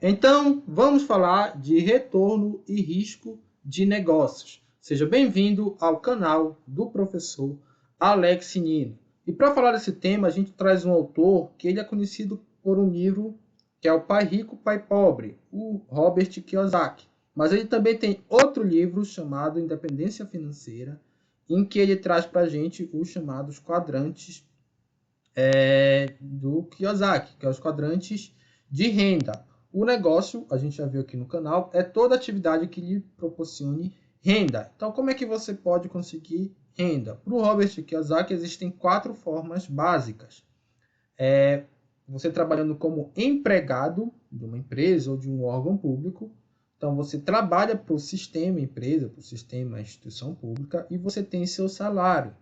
Então, vamos falar de retorno e risco de negócios. Seja bem-vindo ao canal do professor Alex Nino. E para falar desse tema, a gente traz um autor que ele é conhecido por um livro que é o Pai Rico, Pai Pobre, o Robert Kiyosaki. Mas ele também tem outro livro chamado Independência Financeira, em que ele traz para a gente os chamados quadrantes do Kiyosaki, que é os quadrantes de renda. O negócio, a gente já viu aqui no canal, é toda atividade que lhe proporcione renda. Então, como é que você pode conseguir renda? Para o Robert Kiyosaki, existem 4 formas básicas. Você trabalhando como empregado de uma empresa ou de um órgão público. Então, você trabalha para o sistema empresa, para o sistema instituição pública, e você tem seu salário.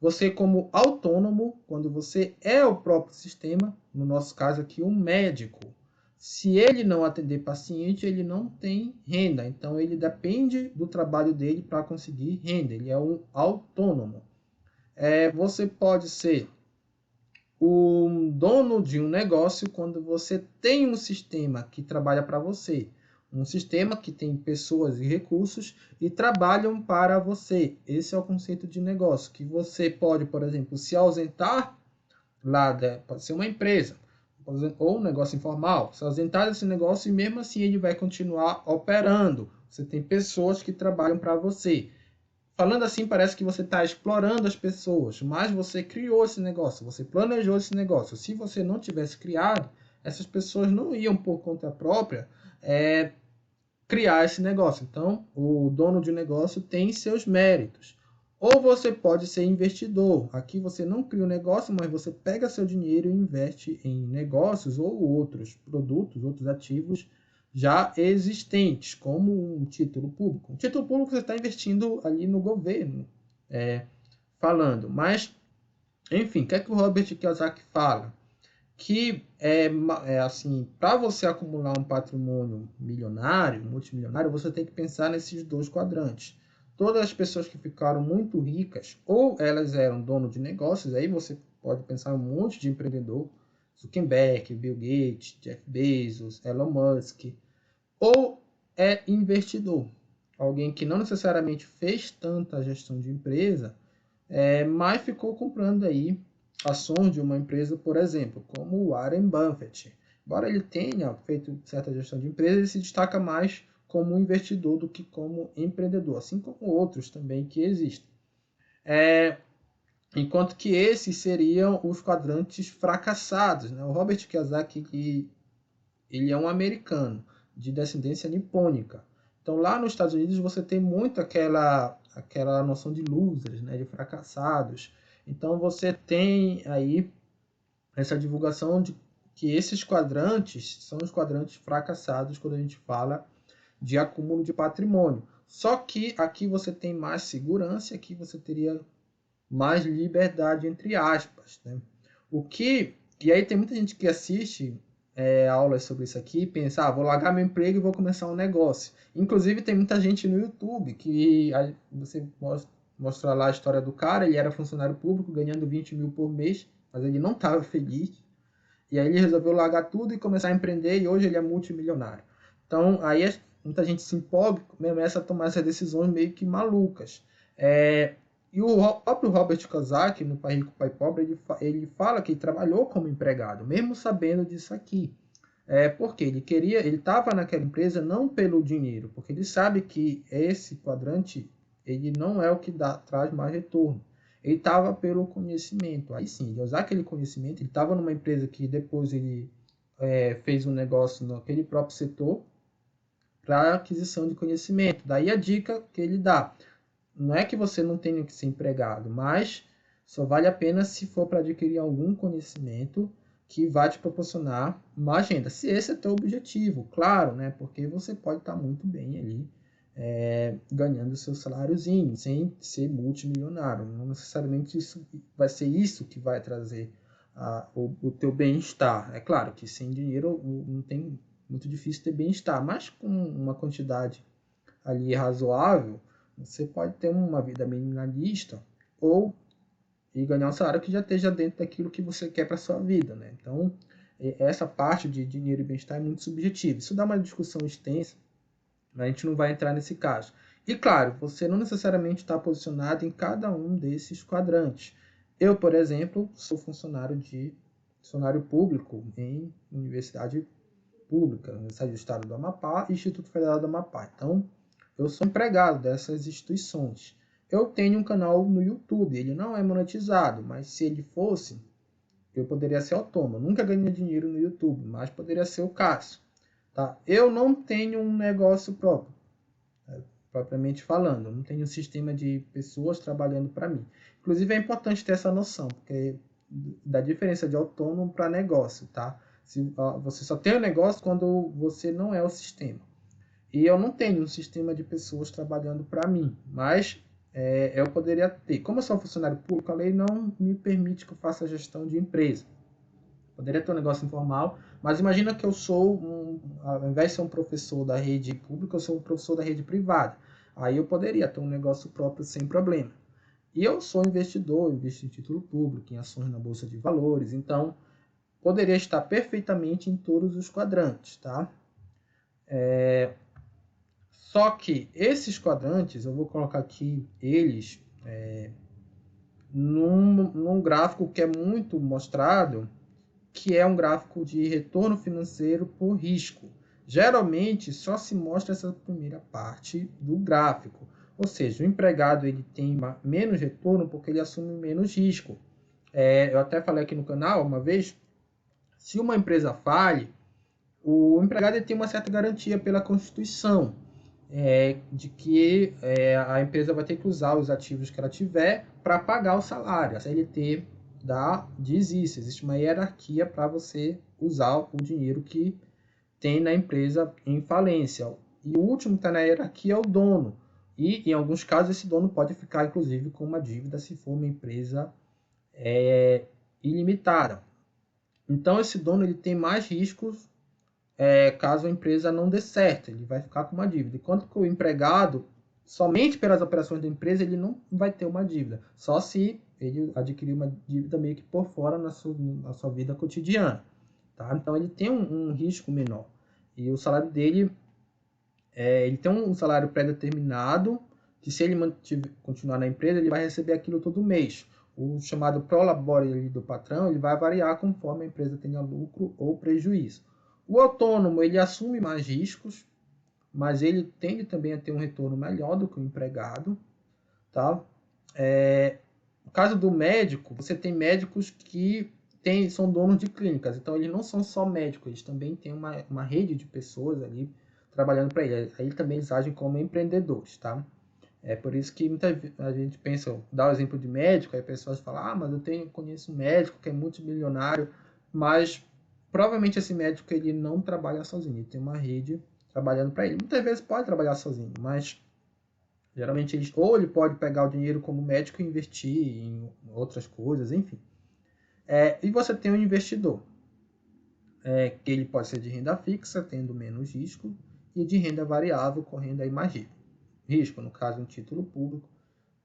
Você como autônomo, quando você é o próprio sistema, no nosso caso aqui, um médico, se ele não atender paciente, ele não tem renda. Então, ele depende do trabalho dele para conseguir renda. Ele é um autônomo. Você pode ser o dono de um negócio quando você tem um sistema que trabalha para você. Um sistema que tem pessoas e recursos e trabalham para você. Esse é o conceito de negócio, que você pode, por exemplo, se ausentar pode ser uma empresa, ou um negócio informal, se ausentar desse negócio e mesmo assim ele vai continuar operando. Você tem pessoas que trabalham para você. Falando assim, parece que você está explorando as pessoas, mas você criou esse negócio, você planejou esse negócio. Se você não tivesse criado, essas pessoas não iam por conta própria criar esse negócio. Então, o dono de negócio tem seus méritos. Ou você pode ser investidor. Aqui você não cria um negócio, mas você pega seu dinheiro e investe em negócios ou outros produtos, outros ativos já existentes, como um título público. Um título público você está investindo ali no governo, falando. Mas, enfim, o que é que o Robert Kiyosaki fala? Que assim, para você acumular um patrimônio milionário, multimilionário, você tem que pensar nesses 2 quadrantes. Todas as pessoas que ficaram muito ricas, ou elas eram dono de negócios, aí você pode pensar em um monte de empreendedor, Zuckerberg, Bill Gates, Jeff Bezos, Elon Musk, ou é investidor, alguém que não necessariamente fez tanta gestão de empresa, mas ficou comprando aí ações de uma empresa, por exemplo, como o Warren Buffett. Embora ele tenha feito certa gestão de empresa, ele se destaca mais como investidor do que como empreendedor, assim como outros também que existem. Enquanto que esses seriam os quadrantes fracassados. Né? O Robert Kiyosaki ele é um americano de descendência nipônica. Então lá nos Estados Unidos você tem muito aquela noção de losers, né, de fracassados. Então você tem aí essa divulgação de que esses quadrantes são os quadrantes fracassados quando a gente fala de acúmulo de patrimônio. Só que aqui você tem mais segurança, aqui você teria mais liberdade, entre aspas. Né? E aí tem muita gente que assiste aulas sobre isso aqui e pensa, vou largar meu emprego e vou começar um negócio. Inclusive tem muita gente no YouTube que você mostra lá a história do cara, ele era funcionário público ganhando 20 mil por mês, mas ele não estava feliz. E aí ele resolveu largar tudo e começar a empreender e hoje ele é multimilionário. Então aí muita gente se empolga e começa a tomar essas decisões meio que malucas. E o próprio Robert Kiyosaki, no Pai Rico, Pai Pobre, ele fala que ele trabalhou como empregado, mesmo sabendo disso aqui. Porque ele estava naquela empresa não pelo dinheiro, porque ele sabe que esse quadrante ele não é o que traz mais retorno. Ele estava pelo conhecimento. Aí sim, ele usar aquele conhecimento, ele estava numa empresa que depois ele fez um negócio naquele próprio setor para aquisição de conhecimento. Daí a dica que ele dá. Não é que você não tenha que ser empregado, mas só vale a pena se for para adquirir algum conhecimento que vai te proporcionar uma agenda. Se esse é teu objetivo, claro, né? Porque você pode estar muito bem ali ganhando seu saláriozinho, sem ser multimilionário. Não necessariamente isso vai ser isso que vai trazer o teu bem-estar. É claro que sem dinheiro não tem muito difícil ter bem-estar, mas com uma quantidade ali razoável, você pode ter uma vida minimalista ou ganhar um salário que já esteja dentro daquilo que você quer para sua vida, né? Então, essa parte de dinheiro e bem-estar é muito subjetiva. Isso dá uma discussão extensa, mas a gente não vai entrar nesse caso. E claro, você não necessariamente está posicionado em cada um desses quadrantes. Eu, por exemplo, sou funcionário público em universidade pública, Universidade do Estado do Amapá e Instituto Federal do Amapá. Então, eu sou empregado dessas instituições. Eu tenho um canal no YouTube, ele não é monetizado, mas se ele fosse, eu poderia ser autônomo. Eu nunca ganhei dinheiro no YouTube, mas poderia ser o caso. Tá? Eu não tenho um negócio próprio, propriamente falando. Eu não tenho um sistema de pessoas trabalhando para mim. Inclusive, é importante ter essa noção, porque da diferença de autônomo para negócio, tá? Você só tem um negócio quando você não é o sistema. E eu não tenho um sistema de pessoas trabalhando para mim, mas eu poderia ter. Como eu sou funcionário público, a lei não me permite que eu faça gestão de empresa. Poderia ter um negócio informal, mas imagina que eu sou, ao invés de ser um professor da rede pública, eu sou um professor da rede privada. Aí eu poderia ter um negócio próprio sem problema. E eu sou investidor, invisto em título público, em ações na Bolsa de Valores, então poderia estar perfeitamente em todos os quadrantes, tá? Só que esses quadrantes, eu vou colocar aqui eles num gráfico que é muito mostrado, que é um gráfico de retorno financeiro por risco. Geralmente, só se mostra essa primeira parte do gráfico. Ou seja, o empregado ele tem menos retorno porque ele assume menos risco. Eu até falei aqui no canal uma vez, se uma empresa fale, o empregado ele tem uma certa garantia pela Constituição, de que a empresa vai ter que usar os ativos que ela tiver para pagar o salário. A CLT diz isso, existe uma hierarquia para você usar o dinheiro que tem na empresa em falência. E o último que está na hierarquia é o dono. E, em alguns casos, esse dono pode ficar, inclusive, com uma dívida se for uma empresa ilimitada. Então, esse dono ele tem mais riscos caso a empresa não dê certo, ele vai ficar com uma dívida. Enquanto que o empregado, somente pelas operações da empresa, ele não vai ter uma dívida, só se ele adquirir uma dívida meio que por fora na sua vida cotidiana. Tá? Então ele tem um risco menor. E o salário dele, ele tem um salário pré-determinado, que se ele continuar na empresa, ele vai receber aquilo todo mês. O chamado prolabore do patrão, ele vai variar conforme a empresa tenha lucro ou prejuízo. O autônomo, ele assume mais riscos, mas ele tende também a ter um retorno melhor do que o empregado. Tá? No caso do médico, você tem médicos que são donos de clínicas, então eles não são só médicos, eles também têm uma rede de pessoas ali trabalhando para eles. Aí também eles agem como empreendedores. Tá? É por isso que a gente pensa, dá o exemplo de médico, aí pessoas falam, mas eu conheço um médico que é multimilionário, mas provavelmente esse médico ele não trabalha sozinho, ele tem uma rede trabalhando para ele. Muitas vezes pode trabalhar sozinho, mas geralmente ele pode pegar o dinheiro como médico e investir em outras coisas, enfim. E você tem um investidor, que ele pode ser de renda fixa, tendo menos risco, e de renda variável, correndo aí mais risco, no caso um título público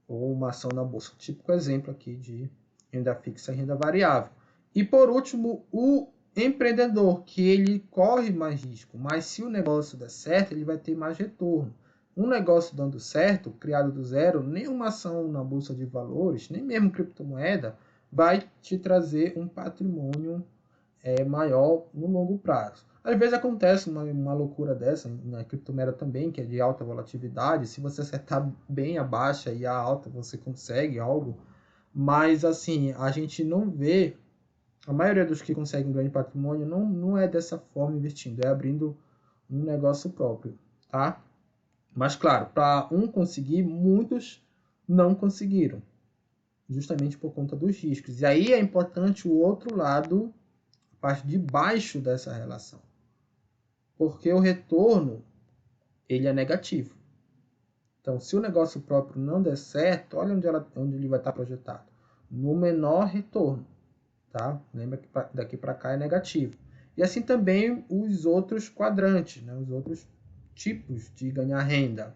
ou uma ação na bolsa. Típico exemplo aqui de renda fixa e renda variável. E por último, o empreendedor, que ele corre mais risco, mas se o negócio der certo, ele vai ter mais retorno. Um negócio dando certo, criado do zero, nenhuma ação na bolsa de valores, nem mesmo criptomoeda, vai te trazer um patrimônio maior no longo prazo. Às vezes acontece uma loucura dessa, na criptomoeda também, que é de alta volatilidade. Se você acertar bem a baixa e a alta, você consegue algo. Mas, assim, a gente não vê, a maioria dos que conseguem um grande patrimônio não é dessa forma investindo, é abrindo um negócio próprio, tá? Mas, claro, para um conseguir, muitos não conseguiram, justamente por conta dos riscos. E aí é importante o outro lado, a parte de baixo dessa relação. Porque o retorno, ele é negativo. Então, se o negócio próprio não der certo, olha onde ele vai estar projetado. No menor retorno. Tá? Lembra que daqui para cá é negativo. E assim também os outros quadrantes, né? Os outros tipos de ganhar renda.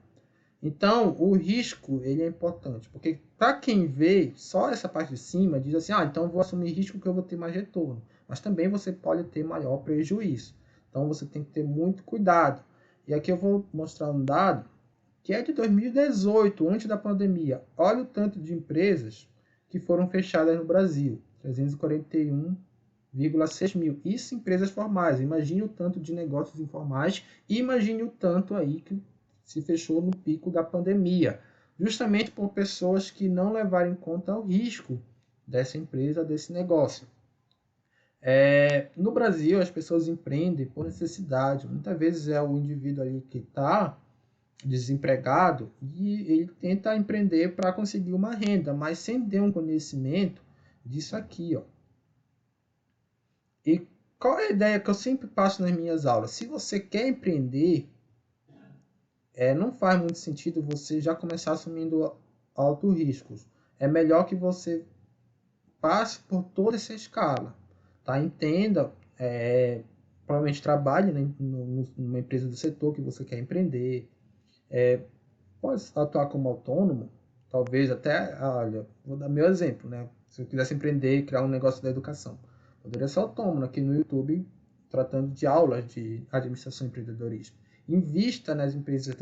Então, o risco ele é importante. Porque para quem vê só essa parte de cima, diz assim, então eu vou assumir risco que eu vou ter mais retorno. mas também você pode ter maior prejuízo. Então você tem que ter muito cuidado. E aqui eu vou mostrar um dado que é de 2018, antes da pandemia. Olha o tanto de empresas que foram fechadas no Brasil, 341,6 mil. Isso empresas formais. Imagine o tanto de negócios informais e imagine o tanto aí que se fechou no pico da pandemia, justamente por pessoas que não levaram em conta o risco dessa empresa, desse negócio. No Brasil, as pessoas empreendem por necessidade. Muitas vezes é o indivíduo ali que está desempregado e ele tenta empreender para conseguir uma renda, mas sem ter um conhecimento disso aqui, ó. E qual é a ideia que eu sempre passo nas minhas aulas? Se você quer empreender, não faz muito sentido você já começar assumindo altos riscos. É melhor que você passe por toda essa escala, tá? Entenda, provavelmente trabalhe, né, numa empresa do setor que você quer empreender, pode atuar como autônomo, talvez até, olha, vou dar meu exemplo, né? Se eu quisesse empreender e criar um negócio da educação, poderia ser autônomo aqui no YouTube, tratando de aulas de administração e empreendedorismo. Invista nas empresas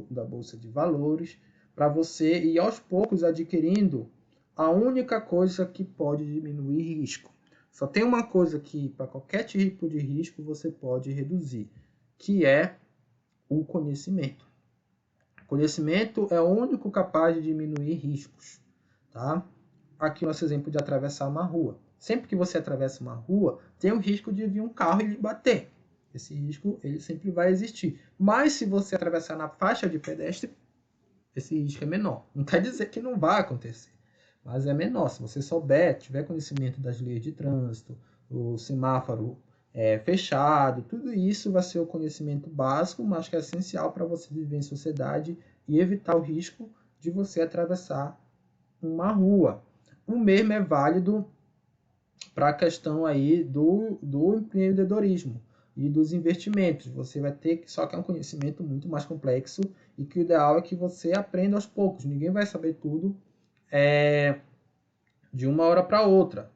da Bolsa de Valores para você ir aos poucos adquirindo a única coisa que pode diminuir risco. Só tem uma coisa que, para qualquer tipo de risco, você pode reduzir, que é o conhecimento. Conhecimento é o único capaz de diminuir riscos, tá? Aqui o nosso exemplo de atravessar uma rua. Sempre que você atravessa uma rua, tem o risco de vir um carro e lhe bater. Esse risco ele sempre vai existir. Mas se você atravessar na faixa de pedestre, esse risco é menor. Não quer dizer que não vai acontecer, mas é menor. Se você souber, tiver conhecimento das leis de trânsito, o semáforo fechado, tudo isso vai ser o conhecimento básico, mas que é essencial para você viver em sociedade e evitar o risco de você atravessar uma rua. O mesmo é válido para a questão aí do empreendedorismo e dos investimentos. Você vai ter só que é um conhecimento muito mais complexo e que o ideal é que você aprenda aos poucos. Ninguém vai saber tudo de uma hora para outra.